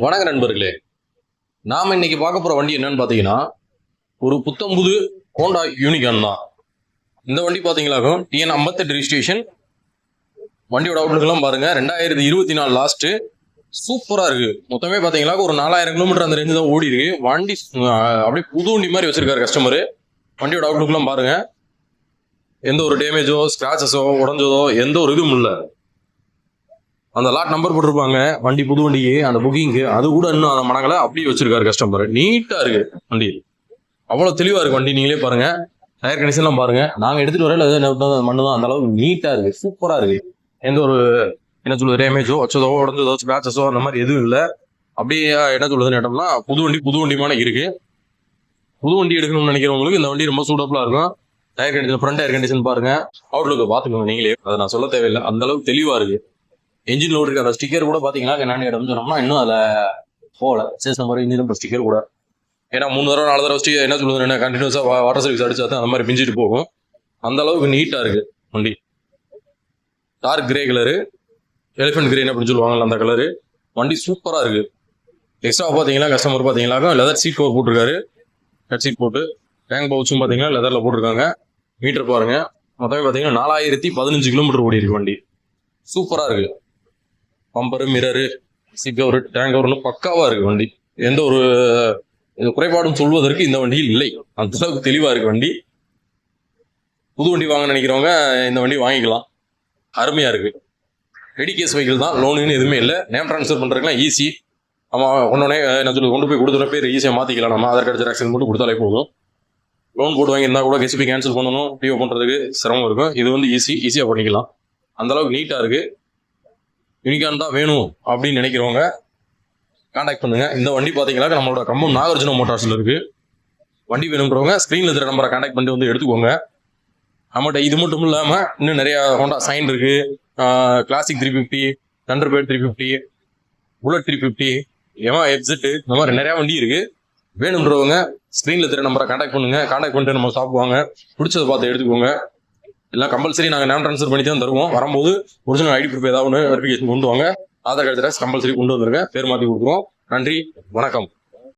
வணக்க நண்பர்களே, நாம இன்னைக்கு பார்க்க போற வண்டி என்னன்னு பாத்தீங்கன்னா ஒரு புத்தம்புது ஹோண்டா யூனிகார்ன் தான். இந்த வண்டி பாத்தீங்களாக்கும் TN 58 ரெஜிஸ்ட்ரேஷன். வண்டியோட அவுட்லுக் எல்லாம் பாருங்க, 2024 லாஸ்ட். சூப்பரா இருக்கு. மொத்தமே பாத்தீங்களா ஒரு 4000 கிலோமீட்டர் அந்த ரேஞ்சு தான் ஓடி இருக்கு. வண்டி அப்படியே புது வண்டி மாதிரி வச்சிருக்காரு கஸ்டமர். வண்டியோட அவுட்லுக் எல்லாம் பாருங்க, எந்த ஒரு டேமேஜோ ஸ்கிராச்சஸோ உடஞ்சதோ எந்த ஒரு இதுவும் இல்லை. அந்த லாட் நம்பர் போட்டிருப்பாங்க வண்டி புது வண்டிக்கு, அந்த புக்கிங்கு அது கூட இன்னும் அந்த மடங்களை அப்படியே வச்சிருக்காரு கஸ்டமர். நீட்டா இருக்கு வண்டி, அவ்வளவு தெளிவா இருக்கு வண்டி. நீங்களே பாருங்க, டயர் கண்டிஷன்லாம் பாருங்க. நாங்க எடுத்துட்டு வரல மண்ணு தான், அந்த அளவுக்கு நீட்டா இருக்கு, சூப்பரா இருக்கு. எந்த ஒரு என்ன சொல்லுது டேமேஜோ வச்சதோ உடஞ்சதோ ஸ்கிராச்சஸோ அந்த மாதிரி எதுவும் இல்லை. அப்படியே என்ன சொல்லுதுன்னு கேட்டோம்னா புது வண்டிமான இருக்கு. புது வண்டி எடுக்கணும்னு நினைக்கிறவங்களுக்கு இந்த வண்டி ரொம்ப சூட்டபிளா இருக்கும். Tyre condition, front tyre condition பாருங்க, அவுட்லுக்கு பாத்துக்கோங்க நீங்களே, அதை நான் சொல்ல தேவையில்லை, அந்த அளவுக்கு தெளிவா இருக்கு. என்ஜின் லோடு இருக்கு. அந்த ஸ்டிக்கர் கூட பாத்தீங்கன்னா என்னன்னு இடம்னு சொன்னோம்னா இன்னும் அதுல போகல சேஸ் நம்பர் இன்னும் ஸ்டிக்கர் கூட. ஏன்னா 3 தடவை 4 தடவை ஸ்டிக்கர் என்ன சொல்லுது கண்டினியூஸா வாட்டர் சர்வீஸ் அடிச்சா தான் அந்த மாதிரி பிஞ்சிட்டு போகும். அந்த அளவுக்கு நீட்டா இருக்கு வண்டி. Dark grey colour, elephant green அப்படின்னு சொல்லுவாங்கல்ல அந்த கலரு. வண்டி சூப்பரா இருக்கு. எக்ஸ்ட்ரா பாத்தீங்கன்னா கஸ்டமர் பாத்தீங்கன்னா லெதர் சீட் கவர் போட்டிருக்காரு. ஹெட் சீட் போட்டு டேங்க் பவுச்சும் பாத்தீங்கன்னா லெதர்ல போட்டிருக்காங்க. மீட்டர் பாருங்க, மொத்தமே பாத்தீங்கன்னா 4015 கிலோமீட்டர் ஓடி இருக்கு வண்டி. சூப்பரா இருக்கு. Bumper, mirror, seat cover, tank கவர்னு பக்காவா இருக்கு வண்டி. எந்த ஒரு குறைபாடும் சொல்வதற்கு இந்த வண்டியில் இல்லை. அந்த அளவுக்கு தெளிவா இருக்கு வண்டி. புது வண்டி வாங்க நினைக்கிறவங்க இந்த வண்டி வாங்கிக்கலாம். அருமையா இருக்கு. ரெடி கேஸ் வெஹிக்கிள் தான், லோனுன்னு எதுவுமே இல்லை. நேம் ட்ரான்ஸ்ஃபர் பண்றதுக்குலாம் ஈஸி. நம்ம ஒன்னொன்னே என்ன சொல்லி கொண்டு போய் கொடுத்துற பேர் ஈஸியாக மாத்திக்கலாம். நம்ம ஆதார் கார்டு ஜெராக்ஸ் மட்டும் கொடுத்தாலே போதும். லோன் போட்டு வாங்கியிருந்தா கூட KCP கேன்சல் பண்ணணும், டிஓ பண்றதுக்கு சிரமம் இருக்கும். இது வந்து ஈஸியா பண்ணிக்கலாம். அந்த அளவுக்கு நீட்டா இருக்கு. யூனிகார்ன் தான் வேணும் அப்படின்னு நினைக்கிறவங்க கான்டாக்ட் பண்ணுங்க. இந்த வண்டி பாத்தீங்கன்னா நம்மளோட கம்பம் நாகார்ஜுனா மோட்டார்ஸ்ல இருக்கு. வண்டி வேணும்ன்றவங்க ஸ்கிரீன்ல இருக்கிற நம்பரை கான்டாக்ட் பண்ணிட்டு வந்து எடுத்துக்கோங்க. நம்மகிட்ட இது மட்டும் இல்லாம இன்னும் நிறைய ஹோண்டா சைன் இருக்கு, கிளாசிக் 350, தண்டர்பேர்ட் 350, புல்லட் 350, எமா எக்ஸிட், இந்த மாதிரி நிறைய வண்டி இருக்கு. வேணும்ன்றவங்க ஸ்கிரீன்ல இருக்கிற நம்பரை கான்டாக்ட் பண்ணுங்க. கான்டாக்ட் பண்ணிட்டு நம்ம சாப்பிடுவாங்க, பிடிச்சதை பார்த்து எடுத்துக்கோங்க. எல்லாம் கம்பல்சரி நாங்கள் நேம் ட்ரான்ஸ்ஃபர் பண்ணி தான் தருவோம். வரும்போது ஒரிஜினல் ஐடி ப்ரூஃப் ஏதாவது ஒன்று வெரிஃபிகேஷன் கொண்டு வாங்க. ஆதார் கார்டு ஜெராக்ஸ் கம்பல்சரி கொண்டு வந்துருங்க. பேர் மாற்றி கொடுக்குறோம். நன்றி, வணக்கம்.